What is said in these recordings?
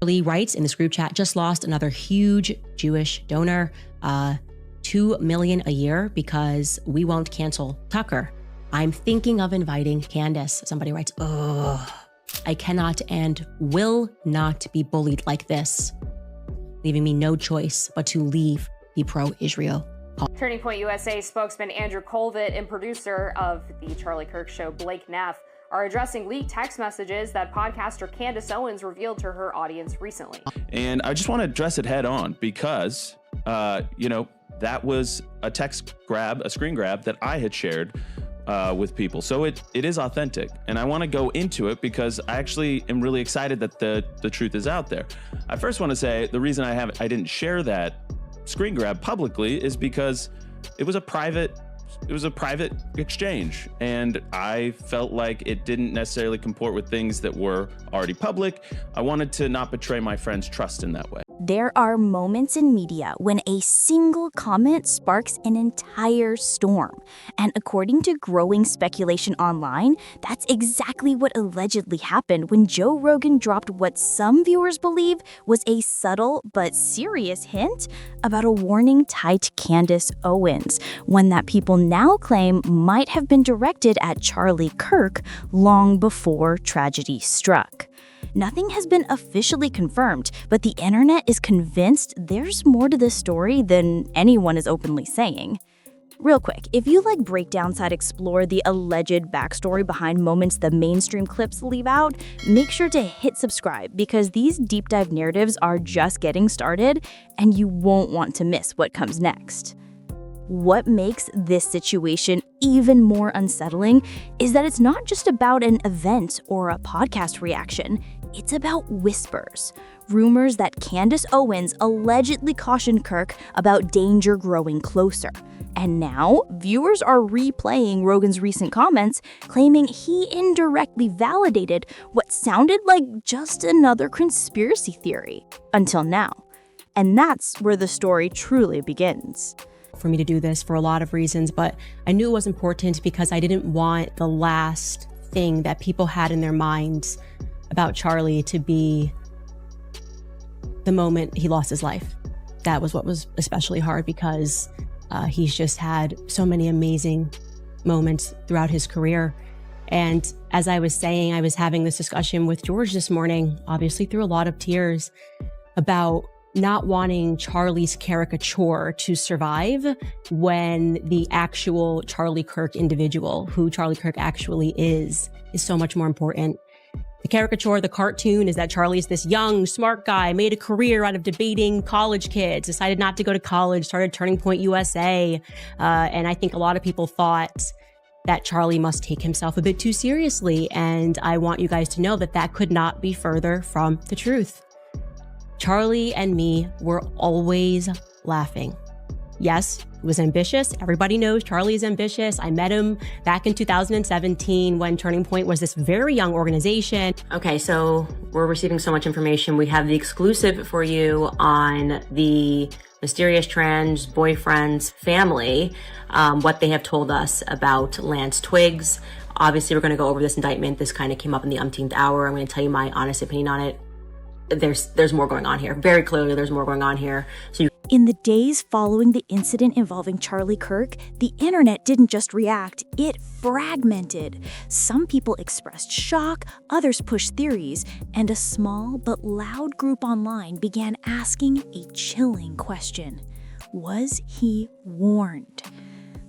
Lee writes in this group chat, just lost another huge Jewish donor, $2 million a year because we won't cancel Tucker. I'm thinking of inviting Candace. Somebody writes, ugh, I cannot and will not be bullied like this, leaving me no choice but to leave the pro-Israel. Turning Point USA spokesman Andrew Colvett and producer of the Charlie Kirk Show, Blake Neff, are addressing leaked text messages that podcaster Candace Owens revealed to her audience recently. And I just want to address it head on because, that was a text grab, a screen grab that I had shared with people. So it is authentic. And I want to go into it because I actually am really excited that the truth is out there. I first want to say the reason I didn't share that screen grab publicly is because it was a private exchange, and I felt like it didn't necessarily comport with things that were already public. I wanted to not betray my friend's trust in that way. There are moments in media when a single comment sparks an entire storm. And according to growing speculation online, that's exactly what allegedly happened when Joe Rogan dropped what some viewers believe was a subtle but serious hint about a warning tied to Candace Owens, one that people now claim might have been directed at Charlie Kirk long before tragedy struck. Nothing has been officially confirmed, but the internet is convinced there's more to this story than anyone is openly saying. Real quick, if you like breakdowns that explore the alleged backstory behind moments the mainstream clips leave out, make sure to hit subscribe because these deep dive narratives are just getting started and you won't want to miss what comes next. What makes this situation even more unsettling is that it's not just about an event or a podcast reaction. It's about whispers, rumors that Candace Owens allegedly cautioned Kirk about danger growing closer. And now, viewers are replaying Rogan's recent comments, claiming he indirectly validated what sounded like just another conspiracy theory. Until now. And that's where the story truly begins. For me to do this for a lot of reasons, but I knew it was important because I didn't want the last thing that people had in their minds about Charlie to be the moment he lost his life. That was what was especially hard because he's just had so many amazing moments throughout his career. And as I was saying, I was having this discussion with George this morning, obviously through a lot of tears, about not wanting Charlie's caricature to survive when the actual Charlie Kirk individual, who Charlie Kirk actually is so much more important. The caricature, the cartoon, is that Charlie's this young, smart guy, made a career out of debating college kids, decided not to go to college, started Turning Point USA. And I think a lot of people thought that Charlie must take himself a bit too seriously. And I want you guys to know that that could not be further from the truth. Charlie and me were always laughing. Yes, he was ambitious. Everybody knows Charlie is ambitious. I met him back in 2017 when Turning Point was this very young organization. Okay, so we're receiving so much information. We have the exclusive for you on the mysterious trans boyfriend's family, what they have told us about Lance Twiggs. Obviously, we're going to go over this indictment. This kind of came up in the umpteenth hour. I'm going to tell you my honest opinion on it. There's more going on here. Very clearly, there's more going on here. In the days following the incident involving Charlie Kirk, the internet didn't just react, it fragmented. Some people expressed shock, others pushed theories, and a small but loud group online began asking a chilling question. Was he warned?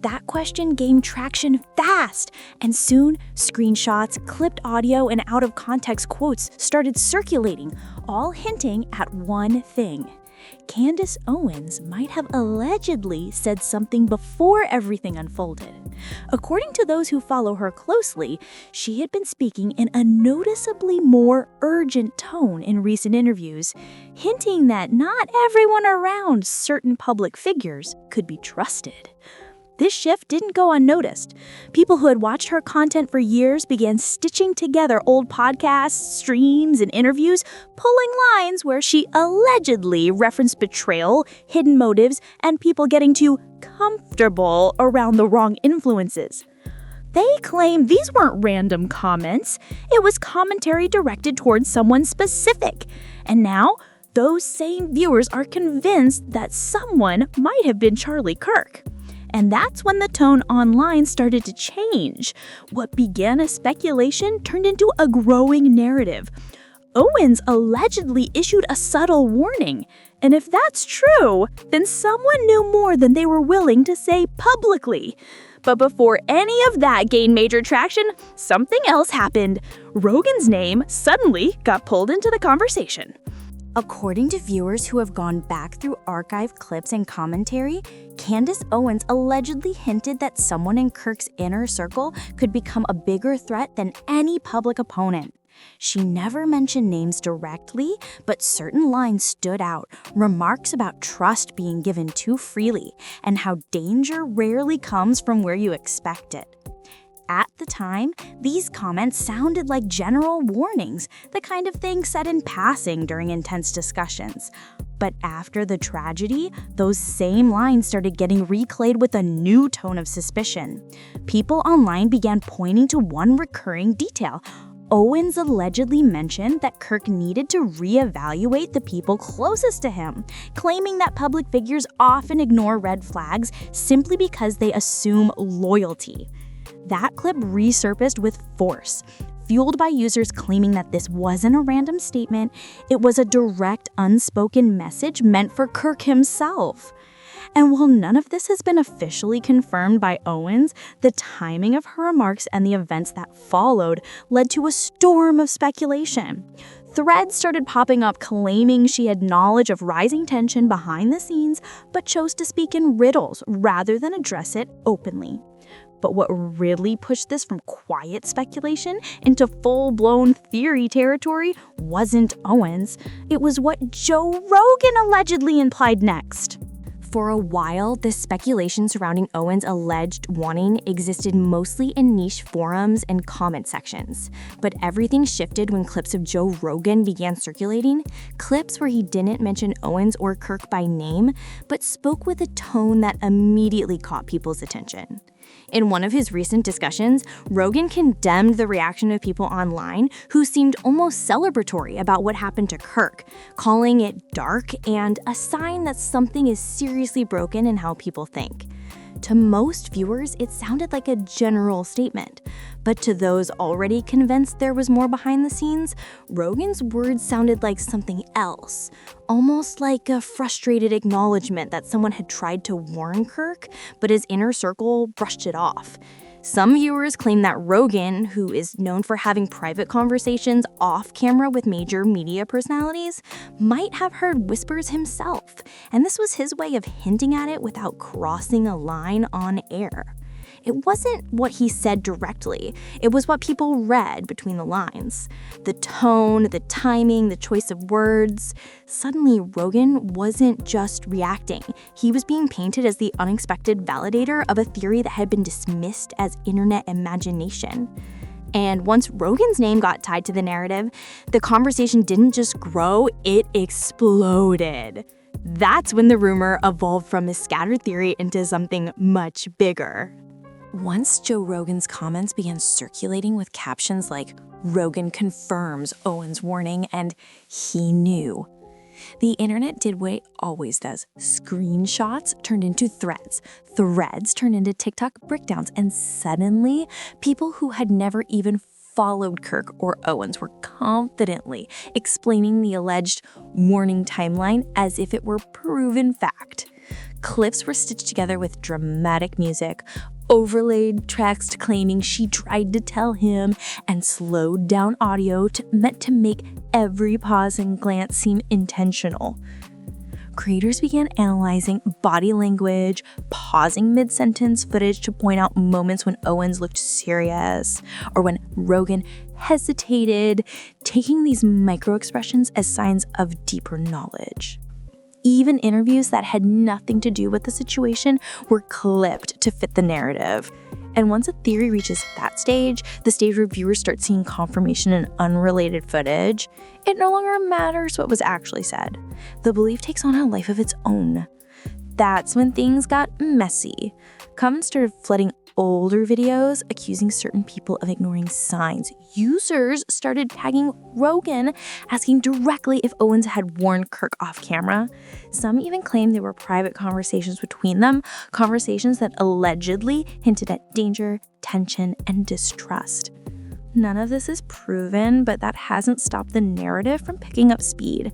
That question gained traction fast, and soon screenshots, clipped audio, and out-of-context quotes started circulating, all hinting at one thing. Candace Owens might have allegedly said something before everything unfolded. According to those who follow her closely, she had been speaking in a noticeably more urgent tone in recent interviews, hinting that not everyone around certain public figures could be trusted. This shift didn't go unnoticed. People who had watched her content for years began stitching together old podcasts, streams, and interviews, pulling lines where she allegedly referenced betrayal, hidden motives, and people getting too comfortable around the wrong influences. They claim these weren't random comments. It was commentary directed towards someone specific. And now, those same viewers are convinced that someone might have been Charlie Kirk. And that's when the tone online started to change. What began as speculation turned into a growing narrative. Owens allegedly issued a subtle warning. And if that's true, then someone knew more than they were willing to say publicly. But before any of that gained major traction, something else happened. Rogan's name suddenly got pulled into the conversation. According to viewers who have gone back through archived clips and commentary, Candace Owens allegedly hinted that someone in Kirk's inner circle could become a bigger threat than any public opponent. She never mentioned names directly, but certain lines stood out, remarks about trust being given too freely, and how danger rarely comes from where you expect it. At the time, these comments sounded like general warnings, the kind of thing said in passing during intense discussions. But after the tragedy, those same lines started getting replayed with a new tone of suspicion. People online began pointing to one recurring detail. Owens allegedly mentioned that Kirk needed to reevaluate the people closest to him, claiming that public figures often ignore red flags simply because they assume loyalty. That clip resurfaced with force, fueled by users claiming that this wasn't a random statement, it was a direct, unspoken message meant for Kirk himself. And while none of this has been officially confirmed by Owens, the timing of her remarks and the events that followed led to a storm of speculation. Threads started popping up claiming she had knowledge of rising tension behind the scenes, but chose to speak in riddles rather than address it openly. But what really pushed this from quiet speculation into full-blown theory territory wasn't Owens. It was what Joe Rogan allegedly implied next. For a while, the speculation surrounding Owens' alleged warning existed mostly in niche forums and comment sections. But everything shifted when clips of Joe Rogan began circulating, clips where he didn't mention Owens or Kirk by name, but spoke with a tone that immediately caught people's attention. In one of his recent discussions, Rogan condemned the reaction of people online who seemed almost celebratory about what happened to Kirk, calling it dark and a sign that something is seriously broken in how people think. To most viewers, it sounded like a general statement, but to those already convinced there was more behind the scenes, Rogan's words sounded like something else, almost like a frustrated acknowledgement that someone had tried to warn Kirk, but his inner circle brushed it off. Some viewers claim that Rogan, who is known for having private conversations off camera with major media personalities, might have heard whispers himself, and this was his way of hinting at it without crossing a line on air. It wasn't what he said directly, it was what people read between the lines. The tone, the timing, the choice of words. Suddenly, Rogan wasn't just reacting. He was being painted as the unexpected validator of a theory that had been dismissed as internet imagination. And once Rogan's name got tied to the narrative, the conversation didn't just grow, it exploded. That's when the rumor evolved from a scattered theory into something much bigger. Once Joe Rogan's comments began circulating with captions like, "Rogan confirms Owens' warning," and "he knew," the internet did what it always does. Screenshots turned into threads. Threads turned into TikTok breakdowns. And suddenly, people who had never even followed Kirk or Owens were confidently explaining the alleged warning timeline as if it were proven fact. Clips were stitched together with dramatic music, overlaid tracks claiming she tried to tell him, and slowed down audio meant to make every pause and glance seem intentional. Creators began analyzing body language, pausing mid-sentence footage to point out moments when Owens looked serious, or when Rogan hesitated, taking these micro-expressions as signs of deeper knowledge. Even interviews that had nothing to do with the situation were clipped to fit the narrative. And once a theory reaches that stage, the stage where viewers start seeing confirmation in unrelated footage, it no longer matters what was actually said. The belief takes on a life of its own. That's when things got messy. Comments started flooding older videos accusing certain people of ignoring signs. Users started tagging Rogan, asking directly if Owens had warned Kirk off camera. Some even claimed there were private conversations between them, conversations that allegedly hinted at danger, tension, and distrust. None of this is proven, but that hasn't stopped the narrative from picking up speed.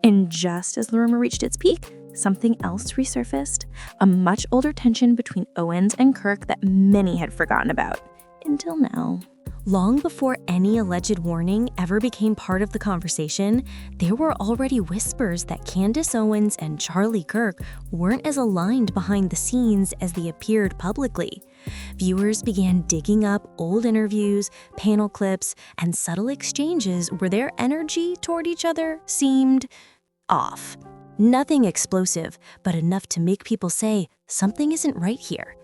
And just as the rumor reached its peak, something else resurfaced, a much older tension between Owens and Kirk that many had forgotten about, until now. Long before any alleged warning ever became part of the conversation, there were already whispers that Candace Owens and Charlie Kirk weren't as aligned behind the scenes as they appeared publicly. Viewers began digging up old interviews, panel clips, and subtle exchanges where their energy toward each other seemed off. Nothing explosive, but enough to make people say, something isn't right here.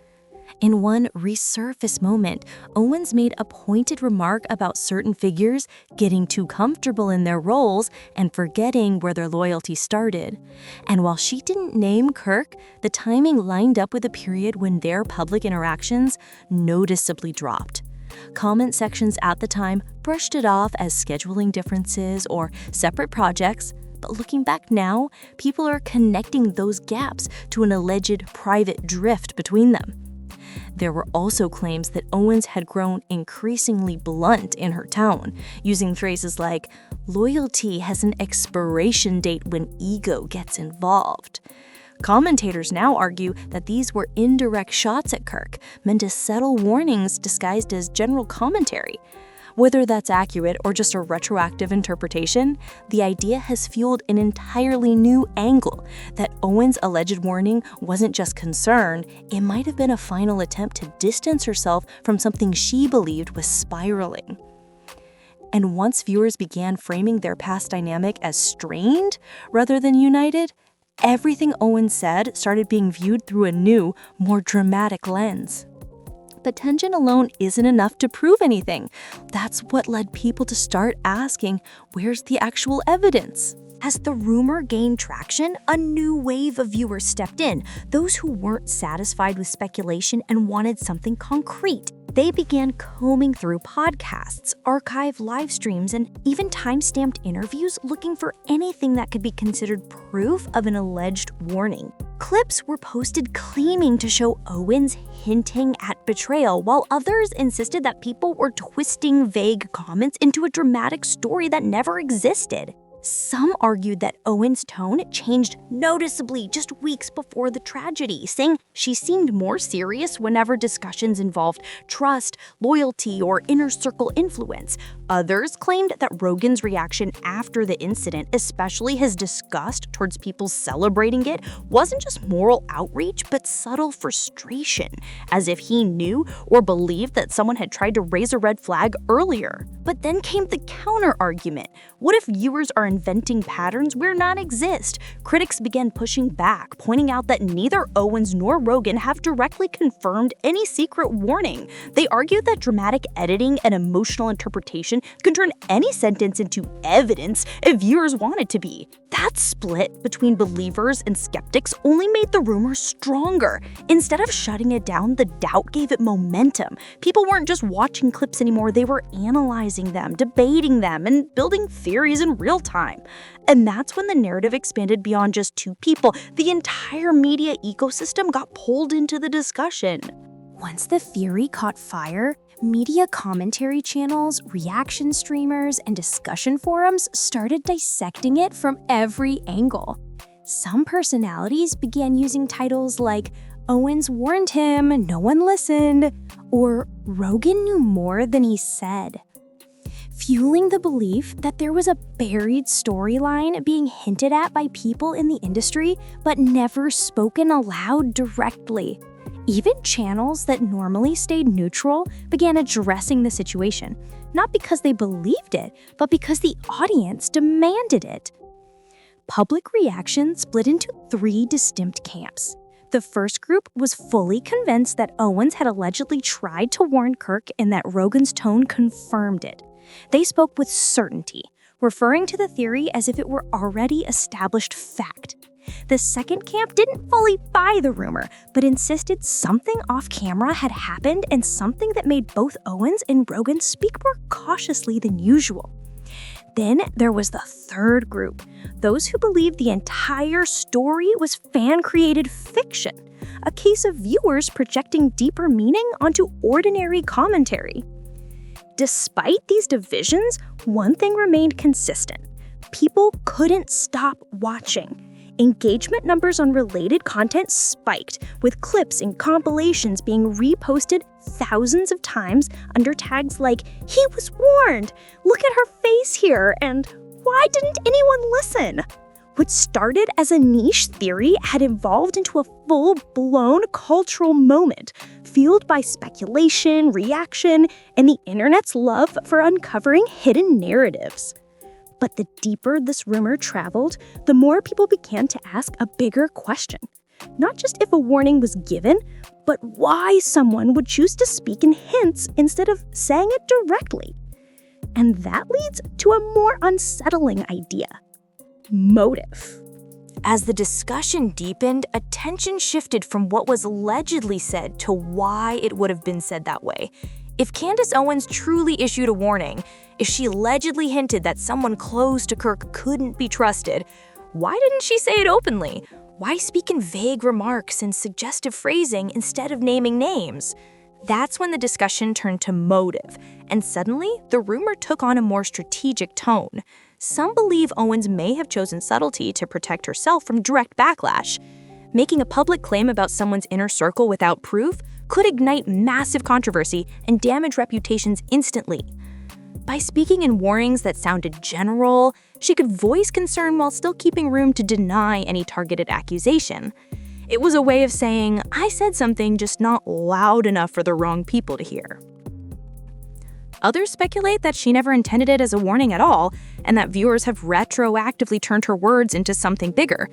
In one resurfaced moment, Owens made a pointed remark about certain figures getting too comfortable in their roles and forgetting where their loyalty started. And while she didn't name Kirk, the timing lined up with a period when their public interactions noticeably dropped. Comment sections at the time brushed it off as scheduling differences or separate projects, but looking back now, people are connecting those gaps to an alleged private drift between them. There were also claims that Owens had grown increasingly blunt in her tone, using phrases like, "Loyalty has an expiration date when ego gets involved." Commentators now argue that these were indirect shots at Kirk, meant as subtle warnings disguised as general commentary. Whether that's accurate or just a retroactive interpretation, the idea has fueled an entirely new angle that Owens' alleged warning wasn't just concern, it might have been a final attempt to distance herself from something she believed was spiraling. And once viewers began framing their past dynamic as strained rather than united, everything Owens said started being viewed through a new, more dramatic lens. But tension alone isn't enough to prove anything. That's what led people to start asking, where's the actual evidence? As the rumor gained traction, a new wave of viewers stepped in, those who weren't satisfied with speculation and wanted something concrete. They began combing through podcasts, archived live streams, and even time-stamped interviews looking for anything that could be considered proof of an alleged warning. Clips were posted claiming to show Owens hinting at betrayal, while others insisted that people were twisting vague comments into a dramatic story that never existed. Some argued that Owens' tone changed noticeably just weeks before the tragedy, saying she seemed more serious whenever discussions involved trust, loyalty, or inner circle influence. Others claimed that Rogan's reaction after the incident, especially his disgust towards people celebrating it, wasn't just moral outrage, but subtle frustration, as if he knew or believed that someone had tried to raise a red flag earlier. But then came the counter-argument. What if viewers are inventing patterns where none exist? Critics began pushing back, pointing out that neither Owens nor Rogan have directly confirmed any secret warning. They argued that dramatic editing and emotional interpretation can turn any sentence into evidence if viewers want it to be. That split between believers and skeptics only made the rumor stronger. Instead of shutting it down, the doubt gave it momentum. People weren't just watching clips anymore, they were analyzing them, debating them, and building theories in real time. And that's when the narrative expanded beyond just two people. The entire media ecosystem got pulled into the discussion. Once the theory caught fire, media commentary channels, reaction streamers, and discussion forums started dissecting it from every angle. Some personalities began using titles like, "Owens warned him, no one listened," or "Rogan knew more than he said," fueling the belief that there was a buried storyline being hinted at by people in the industry but never spoken aloud directly. Even channels that normally stayed neutral began addressing the situation, not because they believed it, but because the audience demanded it. Public reaction split into three distinct camps. The first group was fully convinced that Owens had allegedly tried to warn Kirk and that Rogan's tone confirmed it. They spoke with certainty, referring to the theory as if it were already established fact. The second camp didn't fully buy the rumor, but insisted something off camera had happened and something that made both Owens and Rogan speak more cautiously than usual. Then there was the third group, those who believed the entire story was fan-created fiction, a case of viewers projecting deeper meaning onto ordinary commentary. Despite these divisions, one thing remained consistent. People couldn't stop watching. Engagement numbers on related content spiked, with clips and compilations being reposted thousands of times under tags like, "He was warned," "Look at her face here," and "Why didn't anyone listen?" What started as a niche theory had evolved into a full-blown cultural moment, fueled by speculation, reaction, and the internet's love for uncovering hidden narratives. But the deeper this rumor traveled, the more people began to ask a bigger question. Not just if a warning was given, but why someone would choose to speak in hints instead of saying it directly. And that leads to a more unsettling idea: motive. As the discussion deepened, attention shifted from what was allegedly said to why it would have been said that way. If Candace Owens truly issued a warning, if she allegedly hinted that someone close to Kirk couldn't be trusted, why didn't she say it openly? Why speak in vague remarks and suggestive phrasing instead of naming names? That's when the discussion turned to motive, and suddenly the rumor took on a more strategic tone. Some believe Owens may have chosen subtlety to protect herself from direct backlash. Making a public claim about someone's inner circle without proof could ignite massive controversy and damage reputations instantly. By speaking in warnings that sounded general, she could voice concern while still keeping room to deny any targeted accusation. It was a way of saying, I said something, just not loud enough for the wrong people to hear. Others speculate that she never intended it as a warning at all, and that viewers have retroactively turned her words into something bigger.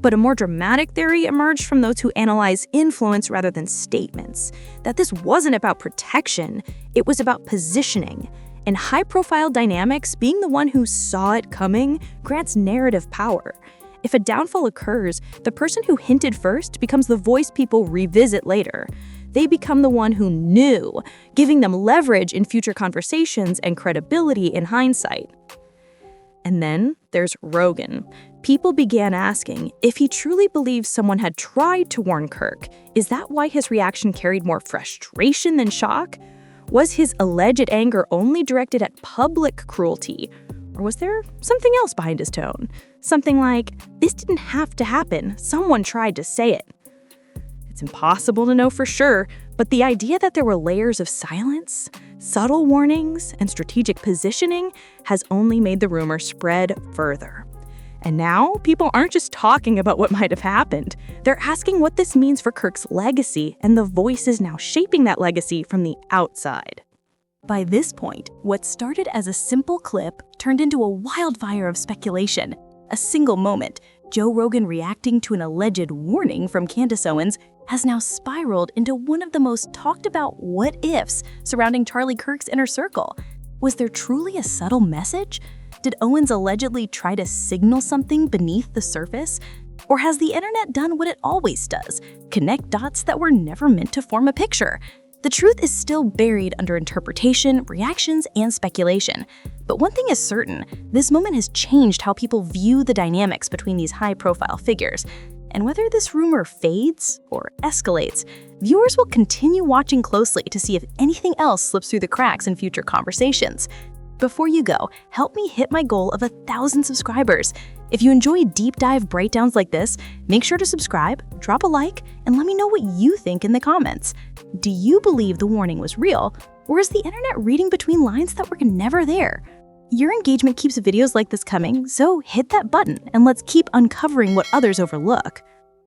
But a more dramatic theory emerged from those who analyze influence rather than statements, that this wasn't about protection, it was about positioning. In high-profile dynamics, being the one who saw it coming grants narrative power. If a downfall occurs, the person who hinted first becomes the voice people revisit later. They become the one who knew, giving them leverage in future conversations and credibility in hindsight. And then there's Rogan. People began asking if he truly believes someone had tried to warn Kirk. Is that why his reaction carried more frustration than shock? Was his alleged anger only directed at public cruelty? Or was there something else behind his tone? Something like, this didn't have to happen, someone tried to say it. It's impossible to know for sure, but the idea that there were layers of silence, subtle warnings, and strategic positioning has only made the rumor spread further. And now, people aren't just talking about what might have happened. They're asking what this means for Kirk's legacy and the voices now shaping that legacy from the outside. By this point, what started as a simple clip turned into a wildfire of speculation. A single moment, Joe Rogan reacting to an alleged warning from Candace Owens, has now spiraled into one of the most talked about what-ifs surrounding Charlie Kirk's inner circle. Was there truly a subtle message? Did Owens allegedly try to signal something beneath the surface? Or has the internet done what it always does, connect dots that were never meant to form a picture? The truth is still buried under interpretation, reactions, and speculation. But one thing is certain, this moment has changed how people view the dynamics between these high-profile figures. And whether this rumor fades or escalates, viewers will continue watching closely to see if anything else slips through the cracks in future conversations. Before you go, help me hit my goal of 1,000 subscribers. If you enjoy deep dive breakdowns like this, make sure to subscribe, drop a like, and let me know what you think in the comments. Do you believe the warning was real, or is the internet reading between lines that were never there? Your engagement keeps videos like this coming, so hit that button and let's keep uncovering what others overlook.